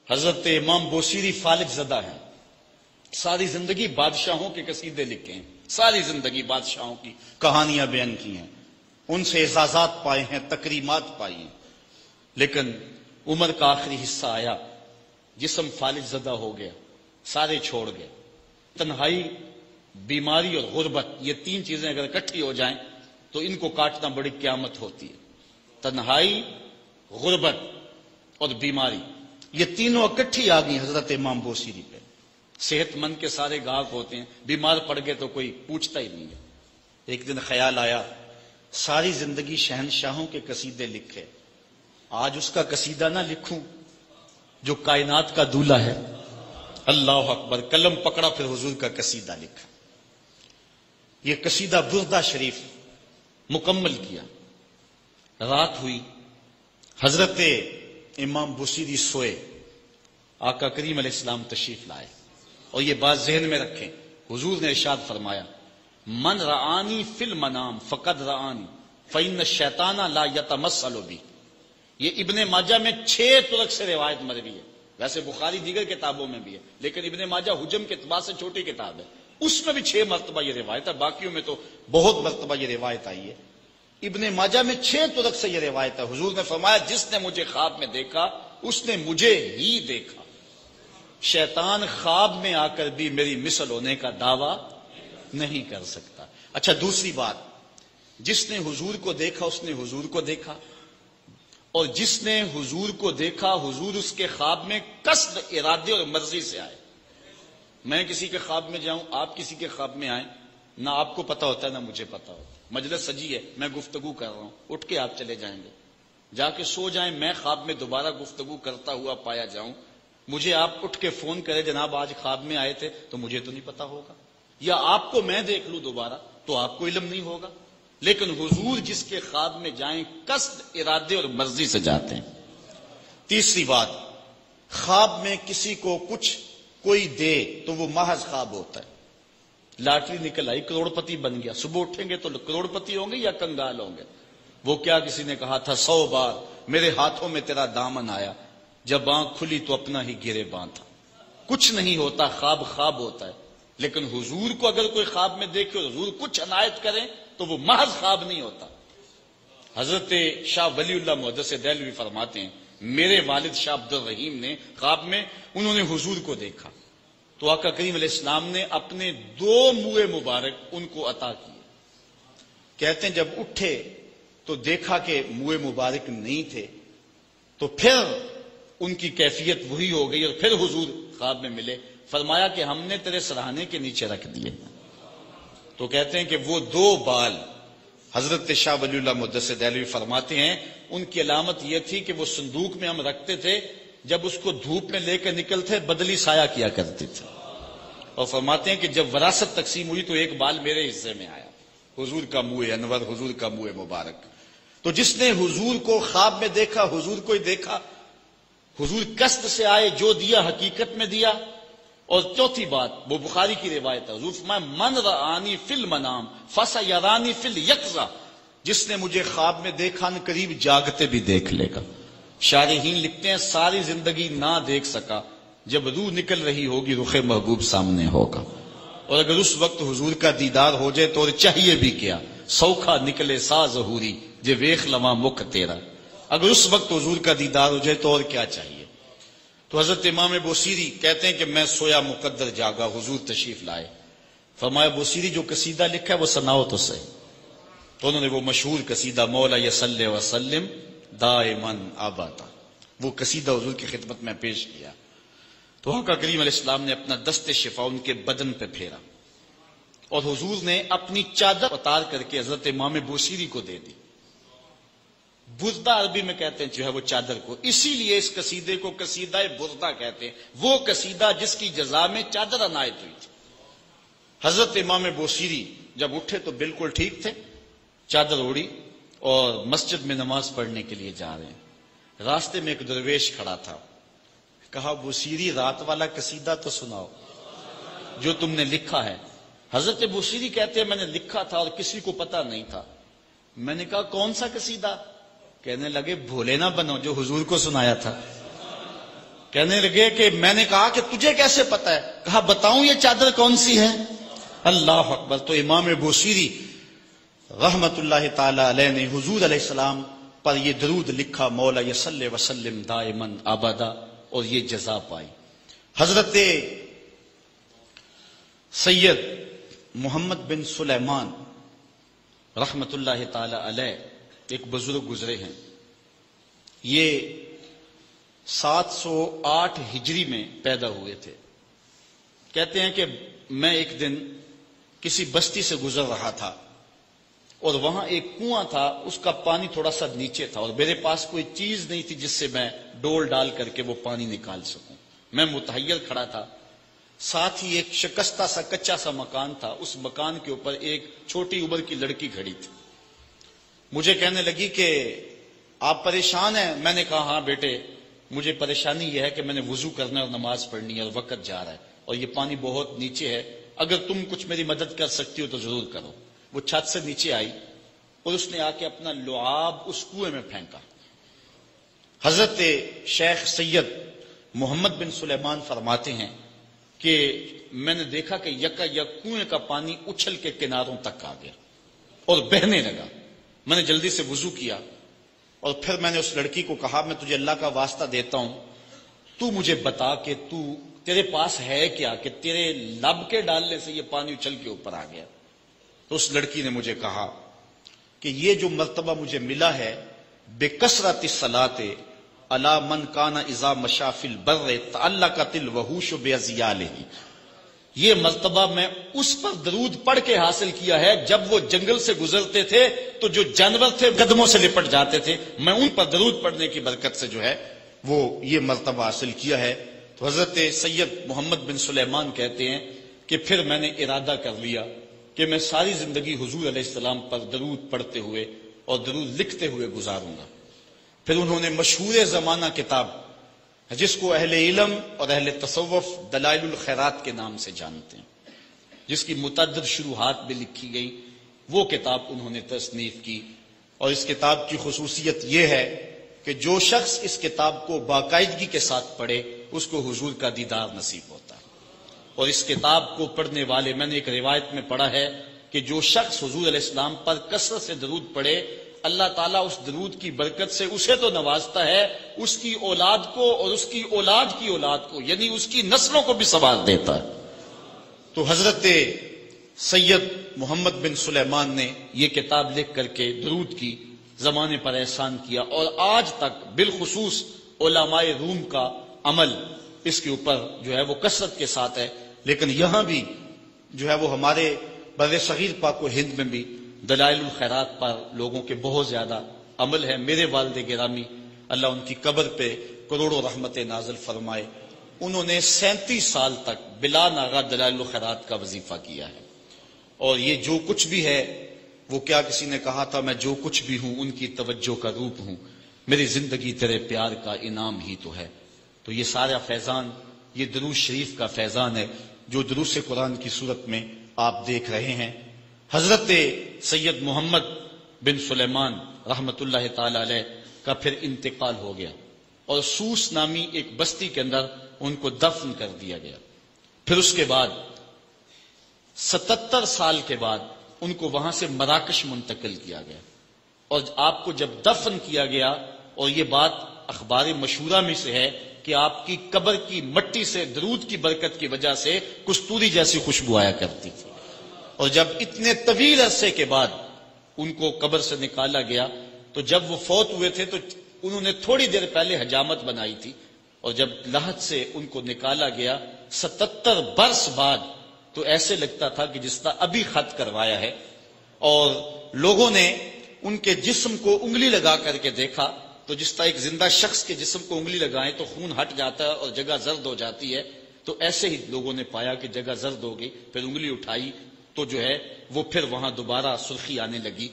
حضرت امام بوصیری فالج زدہ ہیں، ساری زندگی بادشاہوں کے قصیدے لکھے ہیں، ساری زندگی بادشاہوں کی کہانیاں بیان کی ہیں، ان سے اعزازات پائے ہیں، تکریمات پائی ہیں، لیکن عمر کا آخری حصہ آیا، جسم فالج زدہ ہو گیا، سارے چھوڑ گئے۔ تنہائی، بیماری اور غربت، یہ تین چیزیں اگر اکٹھی ہو جائیں تو ان کو کاٹنا بڑی قیامت ہوتی ہے۔ تنہائی، غربت اور بیماری، یہ تینوں اکٹھی آ گئی حضرت امام بوصیری پہ۔ صحت مند کے سارے گاہک ہوتے ہیں، بیمار پڑ گئے تو کوئی پوچھتا ہی نہیں ہے۔ ایک دن خیال آیا، ساری زندگی شہنشاہوں کے قصیدے لکھے، آج اس کا قصیدہ نہ لکھوں جو کائنات کا دولہ ہے۔ اللہ اکبر، قلم پکڑا، پھر حضور کا قصیدہ لکھا۔ یہ قصیدہ بردہ شریف مکمل کیا۔ رات ہوئی، حضرت امام بوصیری سوئے، آقا کریم علیہ السلام تشریف لائے، اور یہ بات ذہن میں رکھیں، حضور نے ارشاد فرمایا، من رآنی فی المنام فقد رآنی فإن الشیطان لا یتمثل بی۔ یہ ابن ماجہ میں 6 طرق سے روایت مروی ہے، ویسے بخاری دیگر کتابوں میں بھی ہے، لیکن ابن ماجہ حجم کے اعتبار سے چھوٹی کتاب ہے، اس میں بھی 6 مرتبہ یہ روایت ہے، باقیوں میں تو بہت مرتبہ یہ روایت آئی ہے۔ ابن ماجہ میں 6 طرق سے یہ روایت ہے۔ حضور نے فرمایا، جس نے مجھے خواب میں دیکھا اس نے مجھے ہی دیکھا، شیطان خواب میں آ کر بھی میری مثل ہونے کا دعویٰ نہیں کر سکتا۔ اچھا، دوسری بات، جس نے حضور کو دیکھا اس نے حضور کو دیکھا، اور جس نے حضور کو دیکھا حضور اس کے خواب میں قصد، ارادے اور مرضی سے آئے۔ میں کسی کے خواب میں جاؤں، آپ کسی کے خواب میں آئیں، نہ آپ کو پتا ہوتا ہے نہ مجھے پتا ہوتا ہے، مجلس سجی ہے، میں گفتگو کر رہا ہوں، اٹھ کے آپ چلے جائیں گے، جا کے سو جائیں، میں خواب میں دوبارہ گفتگو کرتا ہوا پایا جاؤں، مجھے آپ اٹھ کے فون کرے، جناب آج خواب میں آئے تھے، تو مجھے تو نہیں پتا ہوگا، یا آپ کو میں دیکھ لوں دوبارہ تو آپ کو علم نہیں ہوگا، لیکن حضور جس کے خواب میں جائیں قصد، ارادے اور مرضی سے جاتے ہیں۔ تیسری بات، خواب میں کسی کو کچھ کوئی دے تو وہ محض خواب ہوتا ہے۔ لاٹری نکل آئی، کروڑ پتی بن گیا، صبح اٹھیں گے تو کروڑ پتی ہوں گے یا کنگال ہوں گے؟ وہ کیا کسی نے کہا تھا 100 بار میرے ہاتھوں میں تیرا دامن آیا، جب آنکھ کھلی تو اپنا ہی گرے باندھا۔ کچھ نہیں ہوتا، خواب خواب ہوتا ہے، لیکن حضور کو اگر کوئی خواب میں دیکھے اور حضور کچھ عنایت کریں تو وہ محض خواب نہیں ہوتا۔ حضرت شاہ ولی اللہ محدث دہلوی فرماتے ہیں، میرے والد شاہ عبد الرحیم نے خواب میں انہوں نے حضور کو دیکھا تو آقا کریم علیہ السلام نے اپنے 2 منہ مبارک ان کو عطا کیے۔ کہتے ہیں جب اٹھے تو دیکھا کہ منہ مبارک نہیں تھے، تو پھر ان کی کیفیت وہی ہو گئی، اور پھر حضور خواب میں ملے، فرمایا کہ ہم نے تیرے سرہانے کے نیچے رکھ دیے۔ تو کہتے ہیں کہ وہ 2 بال حضرت شاہ ولی اللہ محدث دہلوی فرماتے ہیں ان کی علامت یہ تھی کہ وہ صندوق میں ہم رکھتے تھے، جب اس کو دھوپ میں لے کے نکلتے بدلی سایہ کیا کرتے تھے، اور فرماتے ہیں کہ جب وراثت تقسیم ہوئی تو 1 بال میرے حصے میں آیا، حضور کا منہ انور، حضور کا منہ مبارک۔ تو جس نے حضور کو خواب میں دیکھا حضور کو ہی دیکھا، حضور قصد سے آئے، جو دیا حقیقت میں دیا۔ اور چوتھی بات، وہ بخاری کی روایت ہے، حضور فرمایا من رآنی فی المنام فسیرانی فی الیقظہ، جس نے مجھے خواب میں دیکھا نہ قریب جاگتے بھی دیکھ لے گا۔ شارحین لکھتے ہیں ساری زندگی نہ دیکھ سکا، جب روح نکل رہی ہوگی رخ محبوب سامنے ہوگا، اور اگر اس وقت حضور کا دیدار ہو جائے تو اور چاہیے بھی کیا، سوکھا نکلے سا ظہوری جے ویخ لواں مکھ تیرا، اگر اس وقت حضور کا دیدار ہو جائے تو اور کیا چاہیے۔ تو حضرت امام بوصیری کہتے ہیں کہ میں سویا مقدر جاگا، حضور تشریف لائے، فرمایا بوصیری جو قصیدہ لکھا ہے وہ سناؤ تو صحیح۔ تو انہوں نے وہ مشہور قصیدہ مولا یصلی وسلم دائما ابدا، وہ قصیدہ حضور کی خدمت میں پیش کیا، تو آقا کریم علیہ السلام نے اپنا دست شفا ان کے بدن پہ پھیرا، اور حضور نے اپنی چادر اتار کر کے حضرت امام بوصیری کو دے دی۔ بردہ عربی میں کہتے ہیں جو ہے وہ چادر کو، اسی لیے اس قصیدے کو قصیدہ بردہ کہتے ہیں، وہ قصیدہ جس کی جزا میں چادر عنایت ہوئی تھی۔ حضرت امام بوصیری جب اٹھے تو بالکل ٹھیک تھے، چادر اوڑی اور مسجد میں نماز پڑھنے کے لیے جا رہے ہیں۔ راستے میں ایک درویش کھڑا تھا، کہا بوصیری رات والا قصیدہ تو سناؤ جو تم نے لکھا ہے۔ حضرت بوصیری کہتے ہیں میں نے لکھا تھا اور کسی کو پتا نہیں تھا۔ میں نے کہا کون سا قصیدہ؟ کہنے لگے بھولے نہ بنو جو حضور کو سنایا تھا۔ کہنے لگے کہ میں نے کہا کہ تجھے کیسے پتا ہے؟ کہا بتاؤں یہ چادر کون سی ہے؟ اللہ اکبر! تو امام بوصیری رحمت اللہ تعالی علیہ نے حضور علیہ السلام پر یہ درود لکھا، مولا یصلی وسلم دائماً ابدا، اور یہ جزا پائی۔ حضرت سید محمد بن سلیمان رحمت اللہ تعالی علیہ ایک بزرگ گزرے ہیں، یہ 708 ہجری میں پیدا ہوئے تھے۔ کہتے ہیں کہ میں ایک دن کسی بستی سے گزر رہا تھا اور وہاں ایک کنواں تھا، اس کا پانی تھوڑا سا نیچے تھا، اور میرے پاس کوئی چیز نہیں تھی جس سے میں ڈول ڈال کر کے وہ پانی نکال سکوں۔ میں متحیر کھڑا تھا، ساتھ ہی ایک شکستہ سا کچا سا مکان تھا، اس مکان کے اوپر ایک چھوٹی عمر کی لڑکی کھڑی تھی۔ مجھے کہنے لگی کہ آپ پریشان ہیں؟ میں نے کہا ہاں بیٹے، مجھے پریشانی یہ ہے کہ میں نے وضو کرنا ہے اور نماز پڑھنی ہے اور وقت جا رہا ہے اور یہ پانی بہت نیچے ہے، اگر تم کچھ میری مدد کر سکتی ہو تو ضرور کرو۔ وہ چھت سے نیچے آئی اور اس نے آ کے اپنا لعاب اس کنویں میں پھینکا۔ حضرت شیخ سید محمد بن سلیمان فرماتے ہیں کہ میں نے دیکھا کہ یکا یک کنویں کا پانی اچھل کے کناروں تک آ گیا اور بہنے لگا۔ میں نے جلدی سے وضو کیا اور پھر میں نے اس لڑکی کو کہا میں تجھے اللہ کا واسطہ دیتا ہوں، تو مجھے بتا کہ تیرے پاس ہے کیا کہ تیرے لب کے ڈالنے سے یہ پانی اچھل کے اوپر آ گیا؟ تو اس لڑکی نے مجھے کہا کہ یہ جو مرتبہ مجھے ملا ہے، بکثرت الصلاۃ علی من کان اذا مشى فی البر تعلقت الوحوش باذیالہ، یہ مرتبہ میں اس پر درود پڑھ کے حاصل کیا ہے جب وہ جنگل سے گزرتے تھے تو جو جانور تھے قدموں سے لپٹ جاتے تھے، میں ان پر درود پڑھنے کی برکت سے جو ہے وہ یہ مرتبہ حاصل کیا ہے۔ تو حضرت سید محمد بن سلیمان کہتے ہیں کہ پھر میں نے ارادہ کر لیا کہ میں ساری زندگی حضور علیہ السلام پر درود پڑھتے ہوئے اور درود لکھتے ہوئے گزاروں گا۔ پھر انہوں نے مشہور زمانہ کتاب جس کو اہل علم اور اہل تصوف دلائل الخیرات کے نام سے جانتے ہیں، جس کی متعدد شروحات بھی لکھی گئی، وہ کتاب انہوں نے تصنیف کی۔ اور اس کتاب کی خصوصیت یہ ہے کہ جو شخص اس کتاب کو باقاعدگی کے ساتھ پڑھے اس کو حضور کا دیدار نصیب ہوتا ہے۔ اور اس کتاب کو پڑھنے والے، میں نے ایک روایت میں پڑھا ہے کہ جو شخص حضور علیہ السلام پر کثرت سے درود پڑھے، اللہ تعالیٰ اس درود کی برکت سے اسے تو نوازتا ہے، اس کی اولاد کو اور اس کی اولاد کی اولاد کو، یعنی اس کی نسلوں کو بھی ثواب دیتا ہے۔ تو حضرت سید محمد بن سلیمان نے یہ کتاب لکھ کر کے درود کی زمانے پر احسان کیا، اور آج تک بالخصوص علماء روم کا عمل اس کے اوپر جو ہے وہ کثرت کے ساتھ ہے۔ لیکن یہاں بھی جو ہے وہ ہمارے بر صغیر پاک و ہند میں بھی دلائل الخیرات پر لوگوں کے بہت زیادہ عمل ہے۔ میرے والد گرامی اللہ ان کی قبر پہ کروڑوں رحمت نازل فرمائے، انہوں نے 37 سال تک بلا ناغہ دلائل الخیرات کا وظیفہ کیا ہے، اور یہ جو کچھ بھی ہے وہ کیا کسی نے کہا تھا میں جو کچھ بھی ہوں ان کی توجہ کا روپ ہوں، میری زندگی تیرے پیار کا انعام ہی تو ہے۔ تو یہ سارا فیضان یہ درود شریف کا فیضان ہے جو دروس قرآن کی صورت میں آپ دیکھ رہے ہیں۔ حضرت سید محمد بن سلیمان رحمت اللہ تعالی علیہ کا پھر انتقال ہو گیا اور سوس نامی ایک بستی کے اندر ان کو دفن کر دیا گیا۔ پھر اس کے بعد 77 سال کے بعد ان کو وہاں سے مراکش منتقل کیا گیا، اور آپ کو جب دفن کیا گیا، اور یہ بات اخبار مشہورہ میں سے ہے کہ آپ کی قبر کی مٹی سے درود کی برکت کی وجہ سے کستوری جیسی خوشبو آیا کرتی تھی، اور جب اتنے طویل عرصے کے بعد ان کو قبر سے نکالا گیا تو جب وہ فوت ہوئے تھے تو انہوں نے تھوڑی دیر پہلے حجامت بنائی تھی، اور جب لحد سے ان کو نکالا گیا 77 برس بعد تو ایسے لگتا تھا کہ جس طرح ابھی خط کروایا ہے، اور لوگوں نے ان کے جسم کو انگلی لگا کر کے دیکھا تو جس طرح ایک زندہ شخص کے جسم کو انگلی لگائیں تو خون ہٹ جاتا ہے اور جگہ زرد ہو جاتی ہے، تو ایسے ہی لوگوں نے پایا کہ جگہ زرد ہو گئی، پھر انگلی اٹھائی تو جو ہے وہ پھر وہاں دوبارہ سرخی آنے لگی۔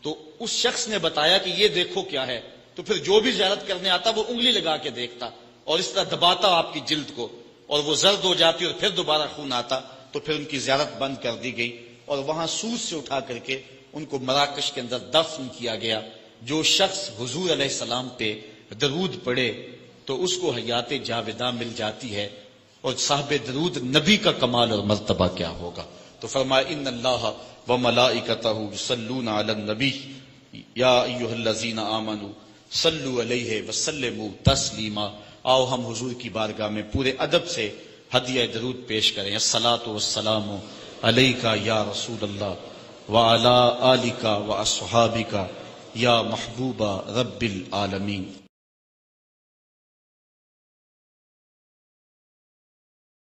تو اس شخص نے بتایا کہ یہ دیکھو کیا ہے، تو پھر جو بھی زیارت کرنے آتا وہ انگلی لگا کے دیکھتا اور اس طرح دباتا آپ کی جلد کو، اور وہ زرد ہو جاتی اور پھر دوبارہ خون آتا، تو پھر ان کی زیارت بند کر دی گئی، اور وہاں سوس سے اٹھا کر کے ان کو مراکش کے اندر دفن کیا گیا۔ جو شخص حضور علیہ السلام پہ درود پڑھے تو اس کو حیات جاوداں مل جاتی ہے، اور صاحب درود نبی کا کمال اور مرتبہ کیا ہوگا؟ تو فرمایا ان اللہ وملائکتہ یصلون علی النبی یا ایھا الذین آمنوا صلوا علیہ وسلموا تسلیما۔ آؤ ہم حضور کی بارگاہ میں پورے ادب سے ہدیہ درود پیش کریں۔ الصلاۃ والسلام علیک یا رسول اللہ وعلی آلک واصحابک یا محبوب رب العالمین۔